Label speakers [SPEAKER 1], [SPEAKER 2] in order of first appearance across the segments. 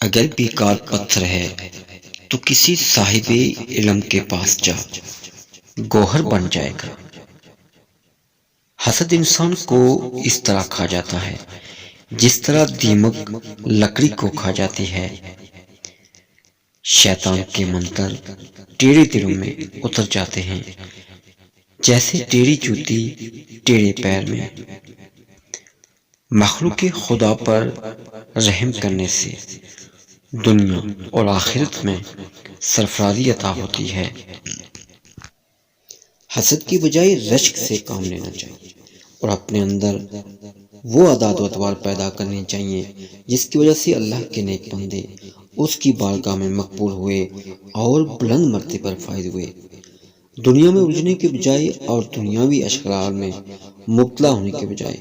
[SPEAKER 1] اگر بیکار پتھر ہے تو کسی صاحب علم کے پاس جا، گوہر بن جائے گا۔ حسد انسان کو اس طرح کھا جاتا ہے جس طرح دیمک لکڑی کو کھا جاتی ہے۔ شیطان کے منتر ٹیڑے دلوں میں اتر جاتے ہیں، جیسے ٹیڑھی جوتی ٹیڑھے پیر میں۔ مخلوق خدا پر رحم کرنے سے دنیا اور آخرت میں سرفرازی عطا ہوتی ہے۔ حسد کی بجائے رشک سے کام لینا چاہیے اور اپنے اندر وہ عادات و اطوار پیدا کرنے چاہیے جس کی وجہ سے اللہ کے نیک بندے اس کی بارگاہ میں مقبول ہوئے اور بلند مرتبے پر فائز ہوئے۔ دنیا میں الجھنے کے بجائے اور دنیاوی اشغال میں مبتلا ہونے کے بجائے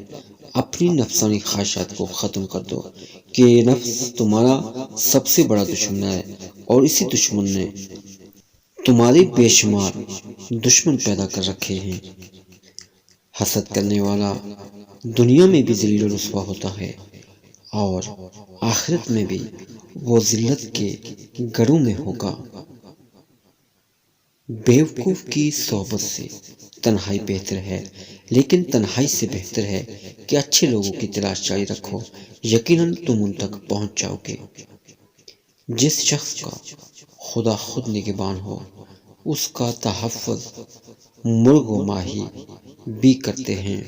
[SPEAKER 1] اپنی نفسانی خواہشات کو ختم کر دو کہ نفس تمہارا سب سے بڑا دشمن ہے اور اسی دشمن نے تمہارے بے شمار دشمن پیدا کر رکھے ہیں۔ حسد کرنے والا دنیا میں بھی ذلیل و رسوا ہوتا ہے اور آخرت میں بھی وہ ذلت کے گڑھوں میں ہوگا۔ بیوقوف کی صحبت سے تنہائی بہتر ہے، لیکن تنہائی سے بہتر ہے کہ اچھے لوگوں کی تلاش جاری رکھو، یقیناً تم ان تک پہنچ جاؤ گے۔ جس شخص کا خدا خود نگہبان ہو اس کا تحفظ مرغ و ماہی بھی کرتے ہیں۔